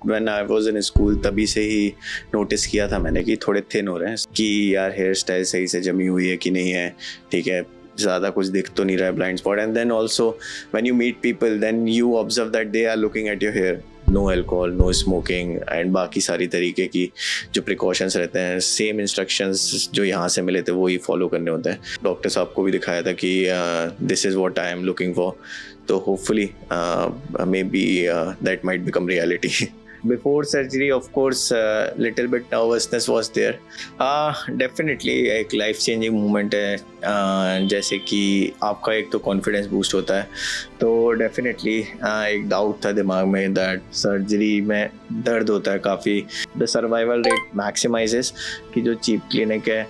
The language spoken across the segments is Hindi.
When I was in school तभी से ही नोटिस किया था मैंने कि थोड़े थिन हो रहे हैं, कि यार हेयर स्टाइल सही से जमी हुई है कि नहीं है, ठीक है, ज़्यादा कुछ दिख तो नहीं रहा है, blind spot. And then also when you meet people then you observe that they are looking at your hair. No alcohol, no smoking and बाकी सारी तरीके की जो प्रिकॉशंस रहते हैं, सेम इंस्ट्रक्शंस जो यहाँ से मिले थे वो ही फॉलो करने होते हैं. डॉक्टर साहब को भी दिखाया था कि this is what I am looking for. तो hopefully may be that might become reality. Before surgery, of course, little bit nervousness was there. Definitely एक life changing moment है. जैसे कि आपका एक तो confidence boost होता है, तो definitely एक doubt था दिमाग में that surgery में दर्द होता है काफ़ी. The survival rate maximizes कि जो cheap clinic है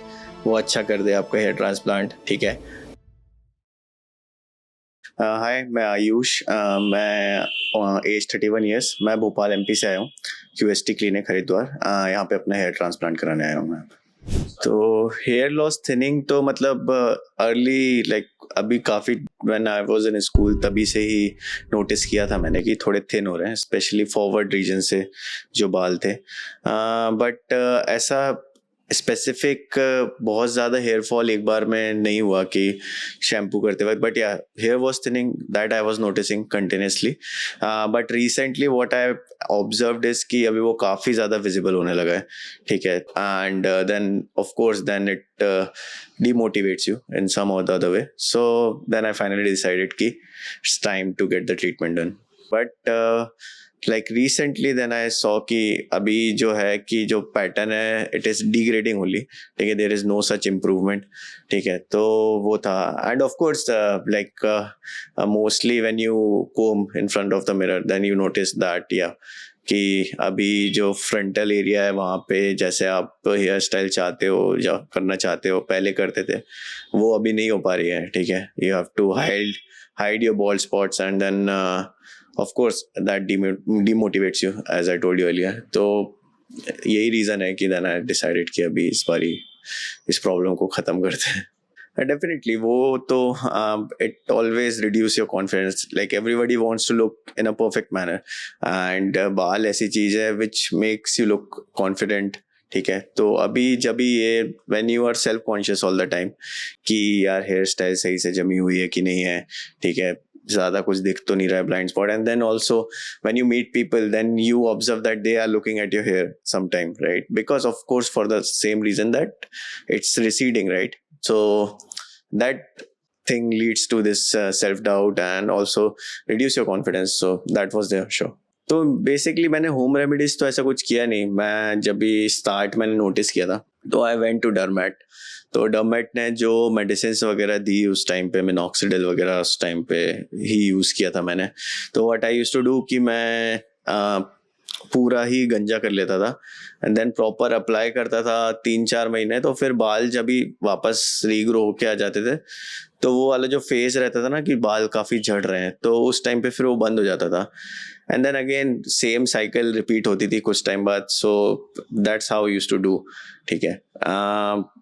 वो अच्छा कर दे आपका hair transplant, ठीक है. हाय, मैं आयुष. मैं एज 31 ईयर्स. मैं भोपाल एमपी से आया हूँ, क्यूएसटी क्लिनिक हरिद्वार. यहाँ पे अपना हेयर ट्रांसप्लांट कराने आया हूँ मैं. तो हेयर लॉस थिनिंग तो मतलब अर्ली लाइक अभी काफ़ी when I was in school तभी से ही नोटिस किया था मैंने कि थोड़े थिन हो रहे हैं, स्पेशली फॉरवर्ड रीजन से जो बाल थे. बट ऐसा स्पेसिफिक बहुत ज़्यादा हेयर फॉल एक बार में नहीं हुआ कि शैम्पू करते वक्त. But yeah hair was thinning that I was noticing continuously. But recently what I observed is कि अभी वो काफ़ी ज़्यादा विजिबल होने लगा है, ठीक है. And then of course then it demotivates you in some or the other way. So then I finally decided कि it's time to get the treatment done. But like recently then I saw कि अभी जो है कि जो पैटर्न है it is degrading only, ठीक है. there is no such improvement, ठीक है. तो वो था. and of course like mostly when you comb in front of the mirror then you notice that कि अभी जो फ्रंटल एरिया है वहाँ पे जैसे आप हेयर स्टाइल चाहते हो या करना चाहते हो पहले करते थे वो अभी नहीं हो पा रही है, ठीक है. You have to hide your bald spots and then of course that demotivates you as I told you earlier. तो यही रीज़न है कि देन आई डिसाइडेड कि अभी इस बारी इस प्रॉब्लम को ख़त्म करते हैं. डेफिनेटली वो तो it always reduce your confidence. Like everybody wants to look in a perfect manner and बाल ऐसी चीज़ है which makes you look confident, ठीक है. तो अभी जब भी ये when you are self conscious all the time कि यार हेयर स्टाइल सही से जमी हुई है कि नहीं है, ठीक है, ज़्यादा कुछ दिख तो नहीं रहा है, blind spot. And then also when you meet people then you observe that they are looking at your hair sometime, right, because of course for the same reason that it's receding, right. So that thing leads to this self-doubt and also reduce your confidence. So that was the show. तो बेसिकली मैंने होम रेमेडीज तो ऐसा कुछ किया नहीं. मैं जब भी स्टार्ट मैंने नोटिस किया था तो आई वेंट टू डर्मेट. तो डर्मेट ने जो मेडिसिन वगैरह दी उस टाइम पे, मिनॉक्सिडिल वगैरह उस टाइम पे ही यूज़ किया था मैंने. तो what I used to do कि मैं पूरा ही गंजा कर लेता था एंड देन प्रॉपर अप्लाई करता था 3-4 महीने. तो फिर बाल जब भी वापस रीग्रो होके आ जाते थे तो वो वाला जो फेज रहता था ना कि बाल काफ़ी झड़ रहे हैं, तो उस टाइम पे फिर वो बंद हो जाता था. And then again same cycle repeat होती थी कुछ टाइम बाद. So that's how used to do, ठीक है.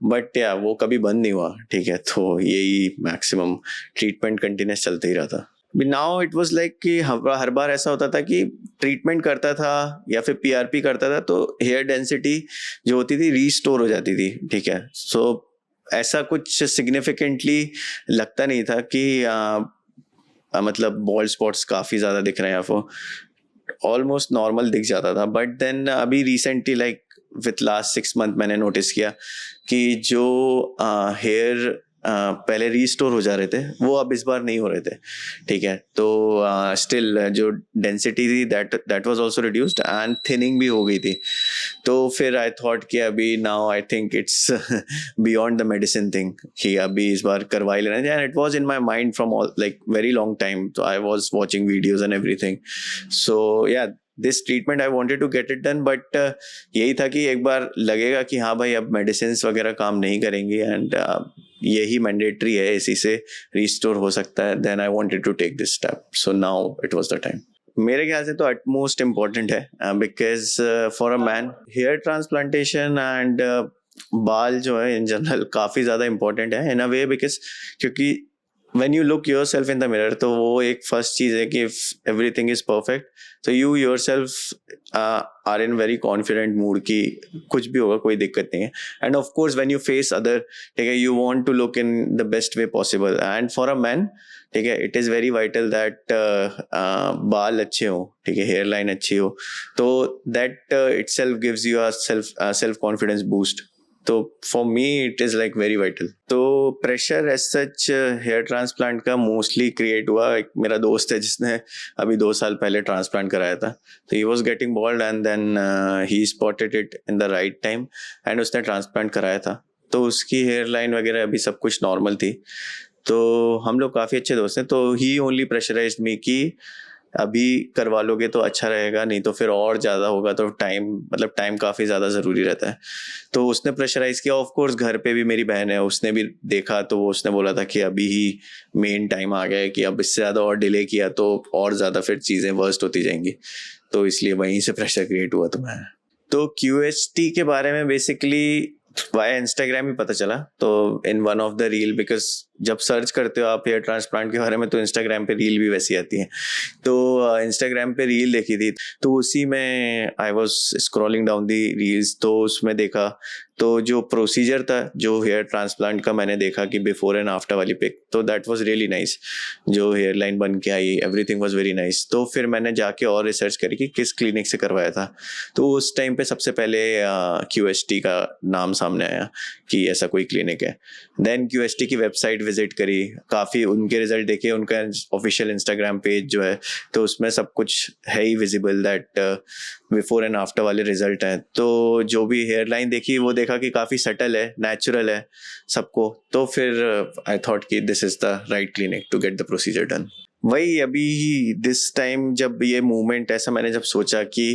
बट या वो कभी बंद नहीं हुआ, ठीक है. तो यही मैक्सिमम ट्रीटमेंट कंटिन्यूस चलते ही रहा था. नाउ इट वाज लाइक कि हर बार ऐसा होता था कि ट्रीटमेंट करता था या फिर पीआरपी करता था तो हेयर डेंसिटी जो होती थी रीस्टोर हो जाती थी, ठीक है. सो ऐसा कुछ सिग्निफिकेंटली लगता नहीं था कि मतलब बॉल्ड स्पॉट्स काफ़ी ज़्यादा दिख रहे हैं, आपको ऑलमोस्ट नॉर्मल दिख जाता था. बट देन अभी recently like with last 6 month मैंने नोटिस किया कि जो हेयर पहले रीस्टोर हो जा रहे थे वो अब इस बार नहीं हो रहे थे, ठीक है. तो स्टिल जो डेंसिटी थी that was also reduced and thinning भी हो गई थी. तो फिर आई थॉट कि अभी now I think it's beyond the medicine thing कि अभी इस बार करवा ही लेना. And it was in my mind from all like very long time. तो I was watching videos and everything. So yeah this treatment I wanted to get it done. But यही था कि एक बार लगेगा कि हाँ भाई अब मेडिसिन वगैरह काम नहीं करेंगी एंड यही मैंडेटरी है, इसी से रिस्टोर हो सकता है. Then I wanted to take this step. So now it was the time. मेरे ख्याल से तो अटमोस्ट इम्पॉर्टेंट है because for a man hair transplantation and बाल जो है इन जनरल काफ़ी ज़्यादा इम्पॉर्टेंट है इन अ वे. बिकॉज क्योंकि when you look yourself in the mirror, तो वो एक फर्स्ट चीज है कि if everything is perfect, so you yourself are in very confident mood कि कुछ भी होगा कोई दिक्कत नहीं है. And of course when you face other, ठीक है, you want to look in the best way possible. And for a man, ठीक है, it is very vital that बाल अच्छे हो, ठीक है, हेयर लाइन अच्छी हो, तो that itself gives you a self confidence boost. तो for me it is like very vital. तो pressure as such hair transplant का मोस्टली क्रिएट हुआ. एक मेरा दोस्त है जिसने अभी 2 साल पहले ट्रांसप्लांट कराया था, तो he was getting bald and then he spotted it in the right time and उसने ट्रांसप्लांट कराया था. तो उसकी हेयर लाइन वगैरह अभी सब कुछ नॉर्मल थी. तो हम लोग काफ़ी अच्छे दोस्त हैं. तो ही ओनली प्रेशराइज्ड मी कि अभी करवा लोगे तो अच्छा रहेगा, नहीं तो फिर और ज़्यादा होगा तो टाइम काफ़ी ज़्यादा ज़रूरी रहता है. तो उसने प्रेशराइज किया. ऑफ कोर्स घर पे भी मेरी बहन है, उसने भी देखा, तो वो उसने बोला था कि अभी ही मेन टाइम आ गया है कि अब इससे ज़्यादा और डिले किया तो और ज़्यादा फिर चीज़ें वर्स्ट होती जाएंगी. तो इसलिए वहीं से प्रेशर क्रिएट हुआ. तो QHT के बारे में बेसिकली वाया इंस्टाग्राम ही पता चला. तो in one of the reel, because जब सर्च करते हो आप हेयर ट्रांसप्लांट के बारे में तो इंस्टाग्राम पे रील भी वैसी आती है. तो इंस्टाग्राम पे रील देखी थी, तो उसी में I was scrolling down the reels. तो उसमें देखा तो जो प्रोसीजर था जो हेयर ट्रांसप्लांट का, मैंने देखा कि बिफोर एंड आफ्टर वाली पिक, तो दैट वाज रियली नाइस. जो हेयर लाइन बन के आई, एवरीथिंग वाज वेरी नाइस. तो फिर मैंने जाके और रिसर्च करी कि किस क्लिनिक से करवाया था. तो उस टाइम पे सबसे पहले QHT का नाम सामने आया कि ऐसा कोई क्लिनिक है. देन QHT की वेबसाइट विजिट करी, काफ़ी उनके रिजल्ट देखे, उनका ऑफिशियल इंस्टाग्राम पेज जो है तो उसमें सब कुछ है ही visible that before and after वाले रिजल्ट हैं. तो जो भी हेयर लाइन देखी वो देखा कि काफ़ी सटल है, नेचुरल है सबको. तो फिर आई थॉट कि this is the right clinic to get the procedure done. वही अभी दिस टाइम जब ये मूवमेंट ऐसा मैंने जब सोचा कि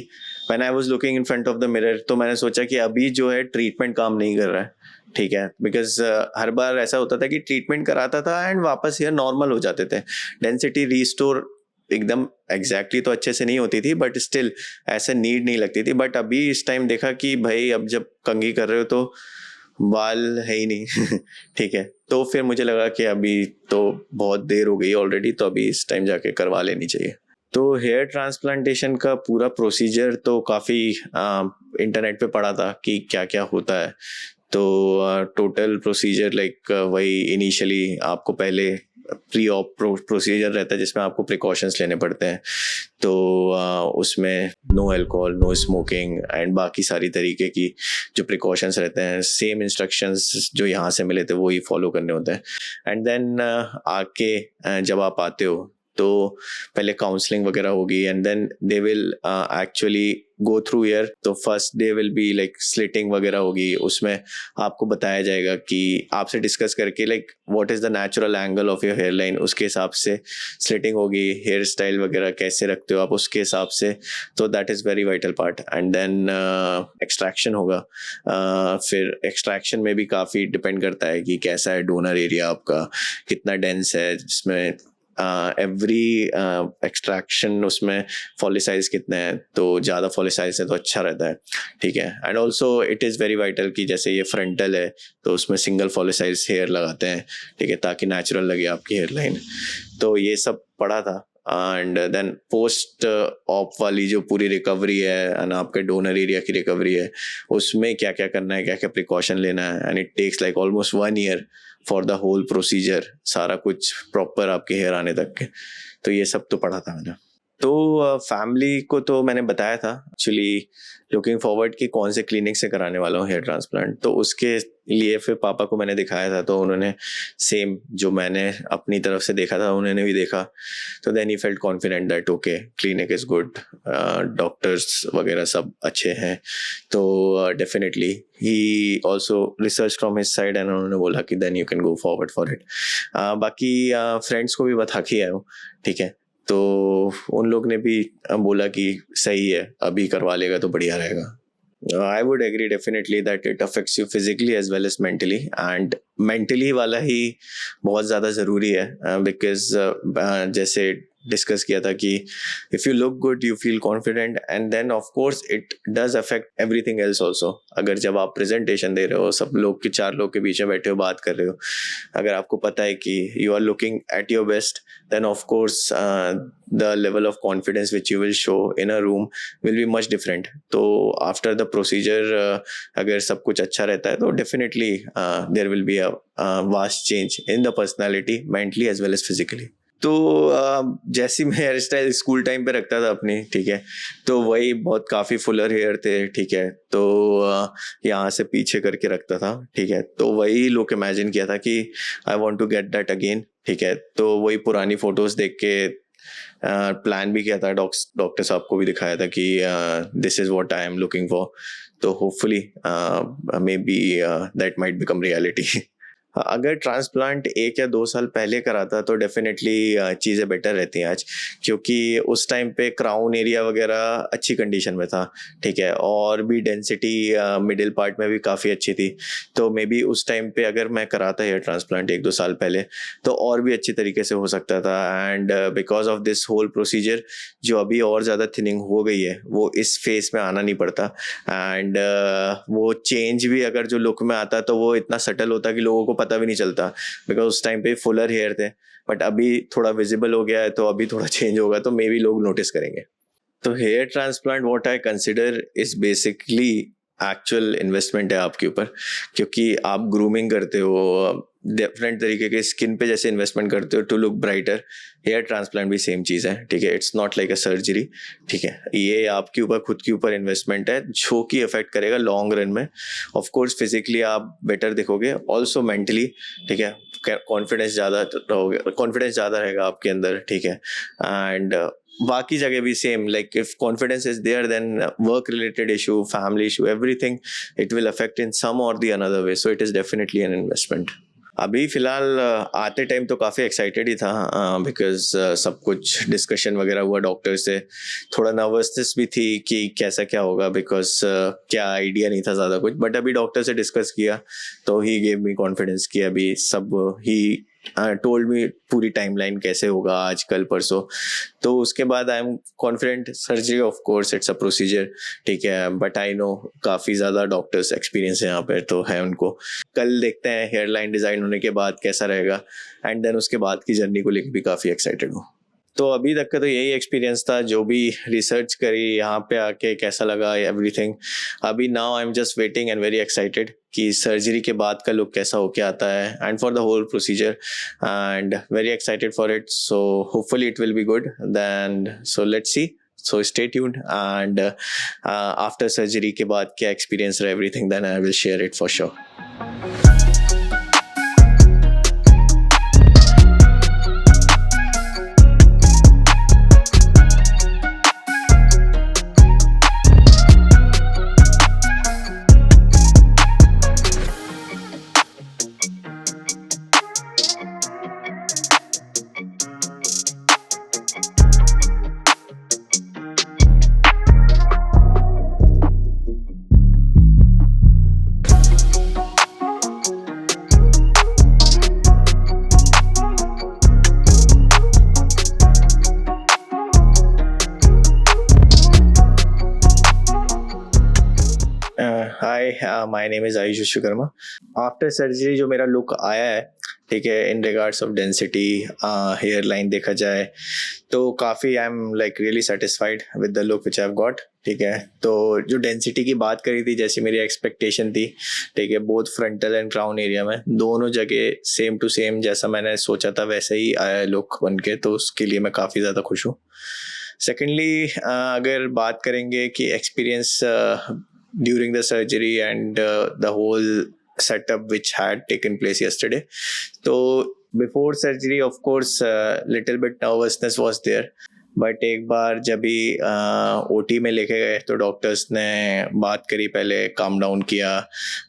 when I was looking in front of the mirror, तो मैंने सोचा कि अभी जो है ट्रीटमेंट काम नहीं कर रहा है, ठीक है. बिकॉज हर बार ऐसा होता था कि ट्रीटमेंट कराता था एंड वापस हेयर नॉर्मल हो जाते थे. डेंसिटी रीस्टोर एकदम एग्जैक्टली तो अच्छे से नहीं होती थी, बट स्टिल ऐसे नीड नहीं लगती थी. बट अभी इस टाइम देखा कि भाई अब जब कंघी कर रहे हो तो बाल है ही नहीं ठीक है. तो फिर मुझे लगा कि अभी तो बहुत देर हो गई ऑलरेडी, तो अभी इस टाइम जाके करवा लेनी चाहिए. तो हेयर ट्रांसप्लांटेशन का पूरा प्रोसीजर तो काफ़ी इंटरनेट पे पढ़ा था कि क्या क्या होता है. तो टोटल प्रोसीजर लाइक वही इनिशियली आपको पहले प्री ऑप प्रोसीजर रहता है जिसमें आपको प्रिकॉशंस लेने पड़ते हैं. तो उसमें no alcohol, no smoking and बाकी सारी तरीके की जो प्रिकॉशंस रहते हैं, सेम इंस्ट्रक्शंस जो यहाँ से मिले थे वो ही फॉलो करने होते हैं. एंड देन आके जब आप आते हो तो पहले काउंसलिंग वगैरह होगी and then they will actually go through year. तो first day will be like slitting वगैरह होगी. उसमें आपको बताया जाएगा कि आपसे डिस्कस करके like what is the natural angle of your hair line, उसके हिसाब से स्लिटिंग होगी. हेयर स्टाइल वगैरह कैसे रखते हो आप उसके हिसाब से. तो that is very vital part. And then extraction होगा. फिर एक्सट्रैक्शन में भी काफ़ी डिपेंड करता है कि कैसा है डोनर एरिया आपका, कितना डेंस है, जिसमें एवरी एक्सट्रैक्शन उसमें फॉलिसाइज कितने हैं. तो ज़्यादा फॉलिसाइज है तो अच्छा रहता है, ठीक है. And also it is very vital कि जैसे ये फ्रंटल है तो उसमें सिंगल फॉलिसाइज हेयर लगाते हैं, ठीक है, ताकि नेचुरल लगे आपकी हेयर लाइन. तो ये सब पढ़ा था. एंड देन पोस्ट ऑप वाली जो पूरी रिकवरी है एंड आपके डोनर एरिया की रिकवरी है, उसमें क्या क्या करना है, क्या क्या प्रिकॉशन लेना है. And it takes like almost 1 year for the whole procedure, सारा कुछ प्रॉपर आपके हेयर आने तक के. तो ये सब तो पढ़ा था मैंने. तो फैमिली को तो मैंने बताया था एक्चुअली लुकिंग फॉरवर्ड कि कौन से क्लिनिक से कराने वाला हूँ हेयर ट्रांसप्लांट. तो उसके लिए फिर पापा को मैंने दिखाया था, तो उन्होंने सेम जो मैंने अपनी तरफ से देखा था उन्होंने भी देखा. तो then he felt confident that okay clinic is good, doctors वगैरह सब अच्छे हैं. तो definitely he also research from his side and उन्होंने बोला कि then you can go forward for it. बाकी फ्रेंड्स को भी बता के आया हूँ, ठीक है. तो उन लोग ने भी बोला कि सही है अभी करवा लेगा तो बढ़िया रहेगा. I would agree definitely that it affects you physically as well as mentally. And mentally वाला ही बहुत ज़्यादा ज़रूरी है बिकॉज जैसे डिस्कस किया था कि if you look good you feel confident and then of course it does affect everything else also. अगर जब आप प्रेजेंटेशन दे रहे हो, सब लोग के 4 लोग के बीच में बैठे हो, बात कर रहे हो, अगर आपको पता है कि you are looking at your best, then of course the level of confidence which you will show in a room will be much different. तो after the procedure अगर सब कुछ अच्छा रहता है तो definitely there will be a vast change in the personality mentally as well as physically. तो जैसी मैं हेयर स्टाइल स्कूल टाइम पे रखता था अपनी, ठीक है, तो वही बहुत काफ़ी फुलर हेयर थे, ठीक है, तो यहाँ से पीछे करके रखता था, ठीक है, तो वही लोग इमेजिन किया था कि I want to get that again, ठीक है, तो वही पुरानी फोटोज देख के प्लान भी किया था, डॉक्टर साहब को भी दिखाया था कि this is what I am looking for, तो hopefully may be that might become reality. अगर ट्रांसप्लांट 1 या 2 साल पहले करा था तो डेफिनेटली चीज़ें बेटर रहती हैं आज, क्योंकि उस टाइम पे क्राउन एरिया वगैरह अच्छी कंडीशन में था, ठीक है, और भी डेंसिटी मिडिल पार्ट में भी काफ़ी अच्छी थी, तो मे बी उस टाइम पे अगर मैं कराता हेयर ट्रांसप्लांट 1-2 साल पहले तो और भी अच्छी तरीके से हो सकता था। And because of this whole procedure जो अभी और ज़्यादा थिनिंग हो गई है वो इस फेस में आना नहीं पड़ता, एंड वो चेंज भी अगर जो लुक में आता तो वो इतना सटल होता कि लोगों को पता भी नहीं चलता, बिकॉज उस टाइम पे फुलर हेयर थे, बट अभी थोड़ा विजिबल हो गया है तो अभी थोड़ा चेंज होगा तो मे बी लोग नोटिस करेंगे। तो hair transplant what I consider is basically actual investment है आपके ऊपर, क्योंकि आप ग्रूमिंग करते हो डिफरेंट तरीके के स्किन पे, जैसे इन्वेस्टमेंट करते हो to look brighter, hair transplant भी सेम चीज़ है, ठीक है, it's not like a surgery, ठीक है, ये आपके ऊपर खुद के ऊपर इन्वेस्टमेंट है जो कि अफेक्ट करेगा लॉन्ग रन में। ऑफ कोर्स फिजिकली आप बेटर दिखोगे, ऑल्सो मेंटली, ठीक है, कॉन्फिडेंस ज़्यादा रहेगा आपके अंदर, ठीक है, एंड बाकी जगह भी same, like if confidence is there then work related issue, family issue, everything it will affect in some or the another way, so it is definitely an investment. अभी फिलहाल आते टाइम तो काफ़ी एक्साइटेड ही था, बिकॉज सब कुछ डिस्कशन वगैरह हुआ डॉक्टर से, थोड़ा नर्वसनेस भी थी कि कैसा क्या होगा, बिकॉज क्या आइडिया नहीं था ज़्यादा कुछ, बट अभी डॉक्टर से डिस्कस किया तो ही गेव मी कॉन्फिडेंस कि अभी सब ही टोल्ड मी पूरी टाइमलाइन कैसे होगा आज कल परसों, तो उसके बाद I am confident. Surgery of course it's a procedure, ठीक है, बट आई नो काफ़ी ज़्यादा डॉक्टर्स एक्सपीरियंस है यहाँ पे तो है उनको। कल देखते हैं हेयर लाइन डिज़ाइन होने के बाद कैसा रहेगा, एंड देन उसके बाद की जर्नी को लेकर भी काफ़ी एक्साइटेड हूँ। तो अभी तक का तो यही एक्सपीरियंस था, जो भी रिसर्च करी यहाँ पे आके कैसा लगा एवरीथिंग। अभी now I am just waiting and very excited कि सर्जरी के बाद का लुक कैसा होके आता है, and for the whole procedure, and very excited for it, so hopefully it will be good then, so let's see, so stay tuned, and after surgery के बाद क्या experience रहा everything, then I will share it for sure. Hi, my name is Ayush Vishwakarma. After surgery जो मेरा लुक आया है, ठीक है, in regards of density, hair line देखा जाए तो काफ़ी I am like really satisfied with the look which I have got, ठीक है। तो जो डेंसिटी की बात करी थी, जैसी मेरी एक्सपेक्टेशन थी, ठीक है, both frontal and crown area में दोनों जगह सेम टू सेम जैसा मैंने सोचा था वैसे ही आया लुक बन के, तो उसके लिए मैं काफ़ी ज़्यादा खुश हूँ। सेकेंडली, अगर बात करेंगे कि experience during the surgery and the whole setup which had taken place yesterday, so before surgery of course little bit nervousness was there, but एक बार जब भी ओटी में लेके गए तो डॉक्टर्स ने बात करी, पहले काम डाउन किया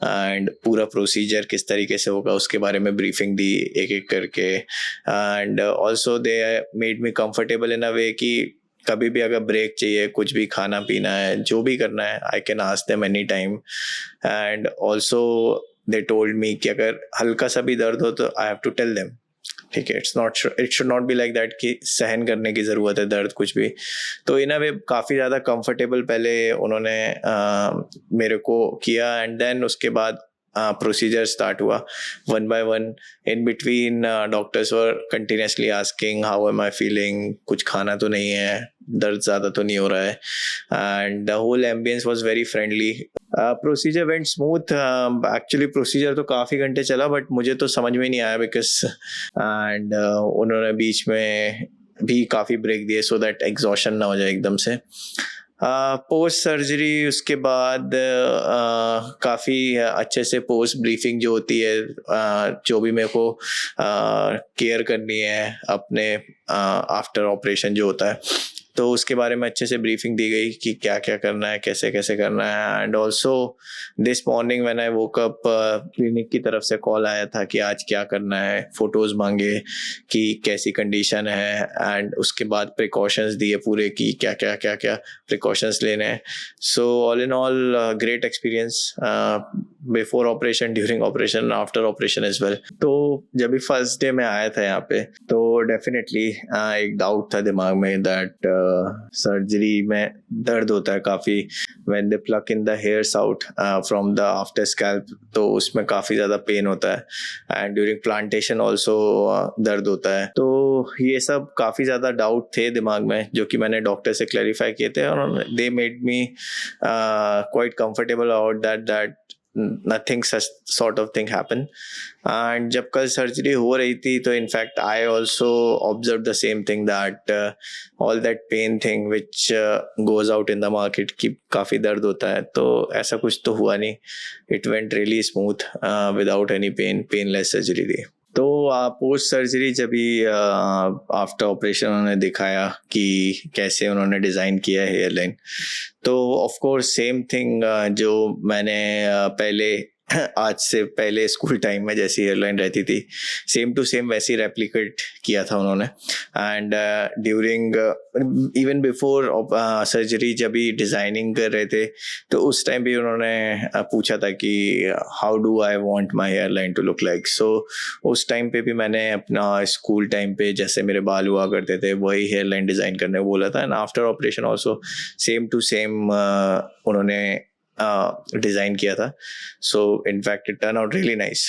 एंड पूरा प्रोसीजर किस तरीके से होगा उसके बारे में ब्रीफिंग दी एक एक करके, and also they made me comfortable in a way कि कभी भी अगर ब्रेक चाहिए, कुछ भी खाना पीना है, जो भी करना है, I can ask them any time, and also they told me कि अगर हल्का सा भी दर्द हो तो I have to tell them ठीक है, it should not be like that कि सहन करने की ज़रूरत है दर्द कुछ भी। तो इन अ वे काफ़ी ज़्यादा कंफर्टेबल पहले उन्होंने मेरे को किया, एंड देन उसके बाद प्रोसीजर स्टार्ट हुआ one by one. In between doctors were continuously asking how am I feeling, कुछ खाना तो नहीं है, दर्द ज़्यादा तो नहीं हो रहा है, and the whole ambience was very friendly. Procedure went smooth. Actually procedure तो काफ़ी घंटे चला, बट मुझे तो समझ में नहीं आया बिकॉज एंड उन्होंने बीच में भी काफ़ी ब्रेक दिए सो दैट एग्जॉशन ना हो जाए एकदम से। पोस्ट सर्जरी उसके बाद काफ़ी अच्छे से पोस्ट ब्रीफिंग जो होती है, जो भी मेरे को केयर करनी है अपने आफ्टर ऑपरेशन जो होता है, तो उसके बारे में अच्छे से ब्रीफिंग दी गई कि क्या क्या करना है, कैसे कैसे करना है। And also this morning when I woke up, clinic की तरफ से कॉल आया था कि आज क्या करना है, फोटोज़ मांगे कि कैसी कंडीशन है, एंड उसके बाद प्रिकॉशंस दिए पूरे कि क्या क्या क्या क्या प्रिकॉशंस लेने हैं। So all in all great experience before operation, during operation, after operation as well. तो जब भी फर्स्ट डे में आया था यहाँ पे, तो डेफिनेटली एक डाउट था दिमाग में दैट सर्जरी में दर्द होता है काफ़ी when they pluck in the hairs out from the after scalp, तो उसमें काफ़ी ज़्यादा पेन होता है, एंड ड्यूरिंग प्लांटेशन ऑल्सो दर्द होता है। तो ये सब काफ़ी ज़्यादा डाउट थे दिमाग में, जो कि मैंने डॉक्टर से क्लैरिफाई किए थे, और दे made me quite comfortable about that nothing such sort of thing happen. And जब कल सर्जरी हो रही थी, तो in fact I also observe the same thing that all that pain thing which goes out in the market कि काफ़ी दर्द होता है, तो ऐसा कुछ तो हुआ नहीं। It went really smooth without any painless surgery थी। तो पोस्ट सर्जरी जब भी आफ्टर ऑपरेशन उन्होंने दिखाया कि कैसे उन्होंने डिज़ाइन किया है हेयरलाइन, तो ऑफ कोर्स सेम थिंग जो मैंने पहले आज से पहले स्कूल टाइम में जैसी एयरलाइन रहती थी, सेम टू सेम वैसी रेप्लिकेट किया था उन्होंने। And during even before surgery जब भी डिज़ाइनिंग कर रहे थे, तो उस टाइम भी उन्होंने पूछा था कि how do I want my hairline to look like. So उस टाइम पे भी मैंने अपना स्कूल टाइम पे जैसे मेरे बाल हुआ करते थे वही हेयरलाइन डिज़ाइन करने बोला था, and after operation also same to same उन्होंने डिज़ाइन किया था। So in fact it turn out really nice.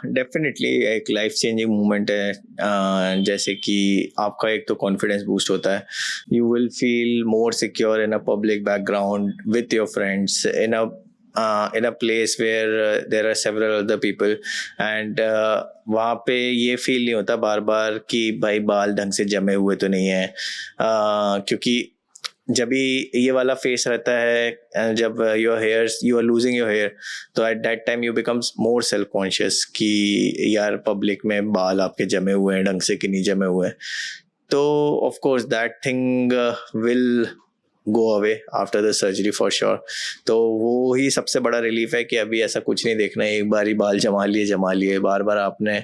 Definitely एक लाइफ चेंजिंग मोमेंट है, जैसे कि आपका एक तो कॉन्फिडेंस बूस्ट होता है, you will feel more secure in a public background with your friends in a place where there are several other people, and वहाँ पे ये फील नहीं होता बार बार कि भाई बाल ढंग से जमे हुए तो नहीं है, क्योंकि जब भी ये वाला फेस रहता है, जब you are losing your hair, तो at that time you becomes more self conscious कि यार पब्लिक में बाल आपके जमे हुए हैं ढंग से कि नहीं जमे हुए हैं। तो of course that thing will go away after the surgery for sure. तो वो ही सबसे बड़ा रिलीफ है कि अभी ऐसा कुछ नहीं देखना है, एक बार ही बाल जमा लिए, बार बार आपने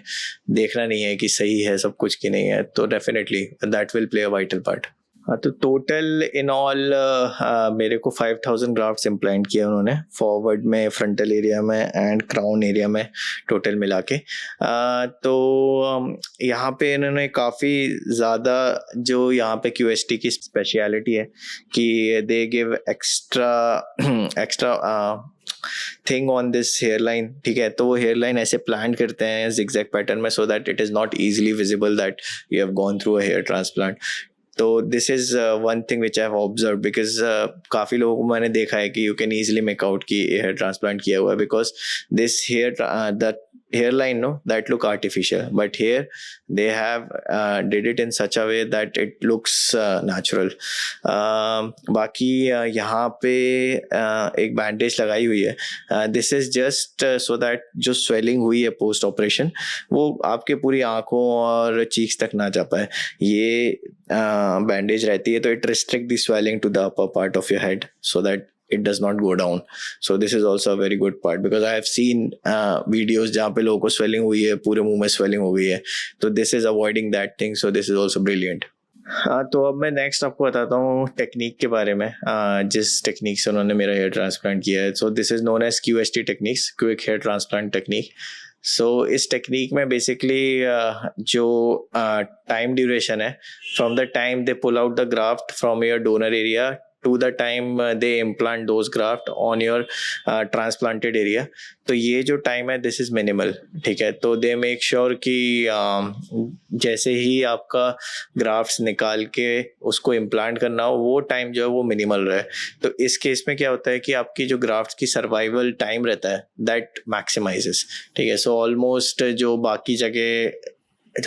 देखना नहीं है कि सही है सब कुछ कि नहीं है। तो definitely that will play a vital part. हाँ, तो टोटल इन ऑल मेरे को 5000 ग्राफ्ट्स इम्प्लांट किया उन्होंने, फॉरवर्ड में, फ्रंटल एरिया में एंड क्राउन एरिया में टोटल मिला के। तो यहाँ पे इन्होंने काफ़ी ज़्यादा, जो यहाँ पे QST की स्पेशलिटी है कि they give extra thing on this hairline, ठीक है। तो वो हेयरलाइन ऐसे प्लान करते हैं जिगजैग पैटर्न में, so that it is not easily visible that you have gone through a hair transplant. तो this is one thing which I have observe, because काफ़ी लोगों को मैंने देखा है कि you can easily make out कि हेयर ट्रांसप्लांट किया हुआ है, because this the hairline, no, that look artificial, but here they have did it in such a way that it looks natural. बाकी यहाँ पे एक बैंडेज लगाई हुई है, this is just so that जो स्वेलिंग हुई है पोस्ट ऑपरेशन वो आपके पूरी आंखों और चीक्स तक ना जा पाए। ये बैंडेज रहती है तो it restrict the swelling to the upper part of your head so that it does not go down. So this is also a very good part, because I have seen videos जहाँ पे लोगों को swelling हुई है, पूरे मुंह में swelling हो गई है, तो this is avoiding that thing, so this is also brilliant. हाँ, तो अब मैं नेक्स्ट आपको बताता हूँ टेक्निक के बारे में, जिस टेक्निक से उन्होंने मेरा हेयर ट्रांसप्लांट किया है। So this is known as QST techniques, quick hair transplant technique. So इस टेक्निक में बेसिकली जो टाइम ड्यूरेशन है from the time they pull out the graft from your donor area to the time they implant those graft on your transplanted area, तो ये जो टाइम है दिस इज़ मिनिमल, ठीक है। तो दे मेक श्योर कि जैसे ही आपका ग्राफ्ट्स निकाल के उसको इम्प्लांट करना हो वो टाइम जो है वो मिनिमल रहे। तो इस केस में क्या होता है कि आपकी जो ग्राफ्ट्स की सर्वाइवल टाइम रहता है दैट मैक्सिमाइजेस, ठीक है। सो ऑलमोस्ट जो बाकी जगह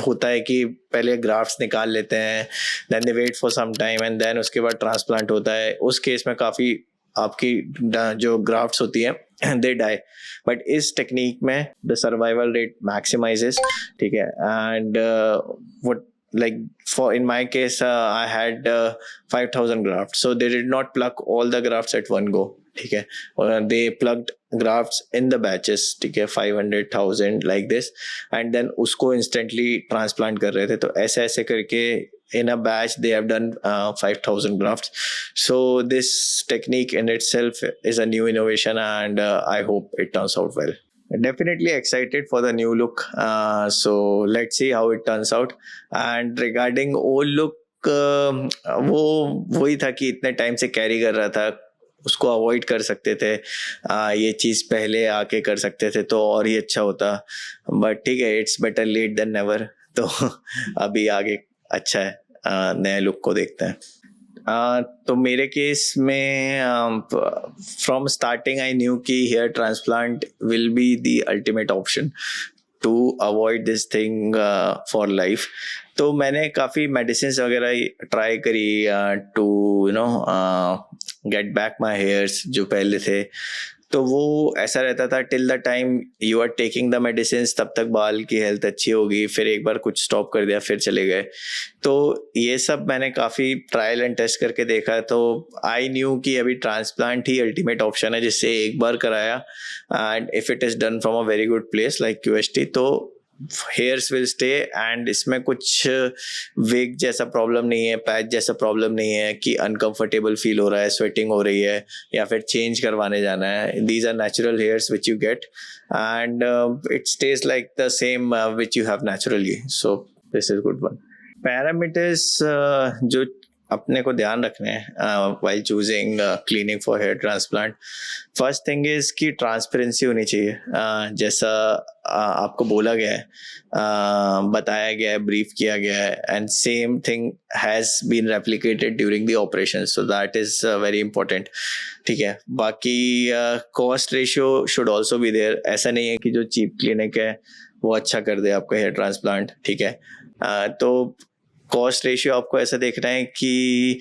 होता है कि पहले ग्राफ्ट्स निकाल लेते हैं, then they wait for some time and then उसके बाद ट्रांसप्लांट होता है, उस केस में काफ़ी आपकी जो ग्राफ्ट्स होती हैं दे डाई। बट इस टेक्निक में द सर्वाइवल रेट मैक्सिमाइजेस, ठीक है। And what like for in my case I had 5,000 grafts, so they did not pluck all the grafts at one go, ठीक है। और they plucked grafts in the batches, ठीक है, 500,000 like this, and then उसको instantly transplant कर रहे थे। तो ऐसे ऐसे करके in a batch they have done 5,000 grafts. So this technique in itself is a new innovation, and I hope it turns out well. Definitely excited for the new look. So let's see how it turns out. And regarding old look, वो वही था कि इतने टाइम से कैरी कर रहा था, उसको अवॉइड कर सकते थे। ये चीज़ पहले आके कर सकते थे तो और ही अच्छा होता, बट ठीक है, it's better late than never. तो अभी आगे अच्छा है, नए लुक को देखते हैं। तो मेरे केस में फ्रॉम स्टार्टिंग आई न्यू कि hair transplant will be the ultimate option to avoid this thing for life. तो मैंने काफ़ी मेडिसिन वगैरह ट्राई करी to get back my hairs जो पहले थे। तो वो ऐसा रहता था till the time you are taking the medicine, तब तक बाल की हेल्थ अच्छी होगी, फिर एक बार कुछ स्टॉप कर दिया फिर चले गए। तो ये सब मैंने काफ़ी ट्रायल एंड टेस्ट करके देखा, तो आई न्यू कि अभी ट्रांसप्लांट ही अल्टीमेट ऑप्शन है, जिससे एक बार कराया and if it is done from a very good place like QST तो हेयर्स विल स्टे। एंड इसमें कुछ विग जैसा प्रॉब्लम नहीं है, पैच जैसा प्रॉब्लम नहीं है कि अनकंफर्टेबल फील हो रहा है, स्वेटिंग हो रही है या फिर चेंज करवाने जाना है। These are natural hairs which you get and it stays like the same which you have naturally. So this is good one. Parameters जो अपने को ध्यान रखने हैं while choosing clinic for hair transplant, first thing is कि ट्रांसपेरेंसी होनी चाहिए। जैसा आपको बोला गया है, बताया गया है, ब्रीफ किया गया है, and same thing has been replicated during the operation, so that is very important, ठीक है। बाकी cost ratio should also be there. ऐसा नहीं है कि जो चीप क्लिनिक है वो अच्छा कर दे आपका हेयर ट्रांसप्लांट, ठीक है। तो कॉस्ट रेशियो आपको ऐसा देखना है कि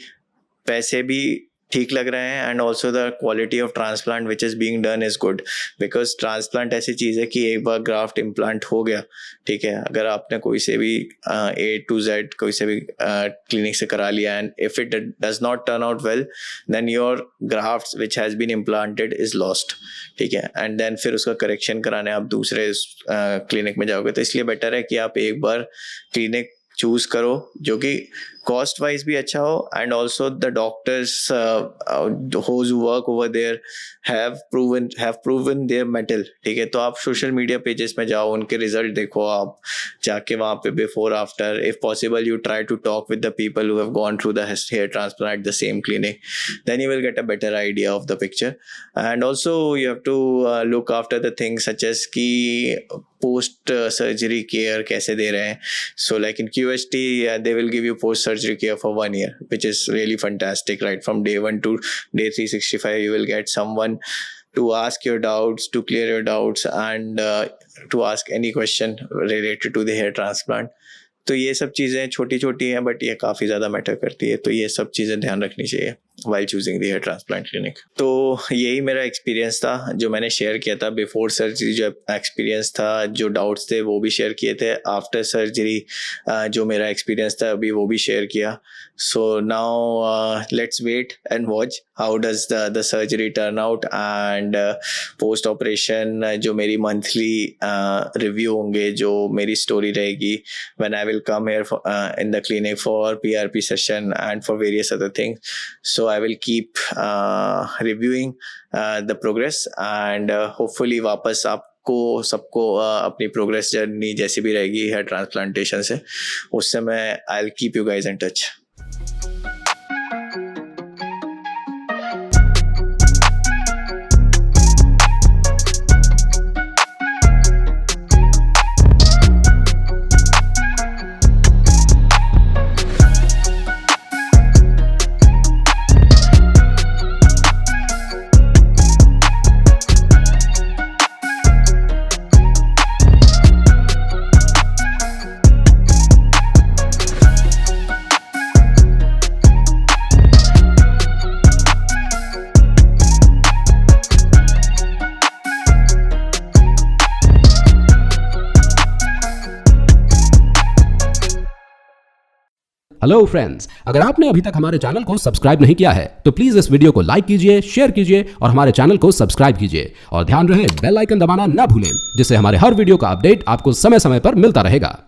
पैसे भी ठीक लग रहे हैं and also the quality of transplant which is being done is good, because transplant ऐसी चीज़ है कि एक बार ग्राफ्ट इम्प्लांट हो गया, ठीक है, अगर आपने कोई से भी A to Z कोई से भी क्लिनिक से करा लिया and if it does not turn out well then your graft which has been implanted is lost, ठीक है। एंड देन फिर उसका करेक्शन कराने आप दूसरे क्लिनिक में जाओगे। तो इसलिए बेटर है कि आप एक बार क्लिनिक चूज करो जो कि कॉस्ट वाइज भी अच्छा हो and also the doctors who work over there have proven their mettle, ठीक है। तो आप सोशल मीडिया पेजेस में जाओ, उनके रिजल्ट देखो, आप जाके वहाँ पे before after, if possible you try to talk with the people who have gone through the hair transplant at the same clinic, then you will get a better idea of the picture. And also you have to look after the things such as की पोस्ट सर्जरी केयर कैसे दे रहे हैं। So like in QST, they will give you post surgery care for 1 year, which is really fantastic. Right from day 1 to day 365, you will get someone to ask your doubts, to clear your doubts, and to ask any question related to the hair transplant. तो ये सब चीज़ें छोटी छोटी हैं बट ये काफ़ी ज़्यादा मैटर करती है, तो ये सब चीज़ें ध्यान रखनी चाहिए while choosing the hair transplant clinic. तो यही मेरा एक्सपीरियंस था जो मैंने शेयर किया था। बिफोर सर्जरी जो एक्सपीरियंस था, जो डाउट्स थे वो भी शेयर किए थे। आफ्टर सर्जरी जो मेरा एक्सपीरियंस था अभी वो भी शेयर किया। So now let's wait and watch how does the surgery turn out and post operation जो मेरी मंथली रिव्यू होंगे, जो मेरी स्टोरी रहेगी when I will come here for, in the clinic for PRP session and for various other things. So I will keep reviewing the progress and hopefully वापस आप सबको अपनी प्रोग्रेस जर्नी जैसी भी रहेगी हेयर ट्रांसप्लांटेशन से, उससे मैं I will keep you guys in touch. Hello friends, अगर आपने अभी तक हमारे चैनल को सब्सक्राइब नहीं किया है तो प्लीज इस वीडियो को लाइक कीजिए, शेयर कीजिए और हमारे चैनल को सब्सक्राइब कीजिए और ध्यान रहे बेल आइकन दबाना ना भूलें, जिससे हमारे हर वीडियो का अपडेट आपको समय समय पर मिलता रहेगा।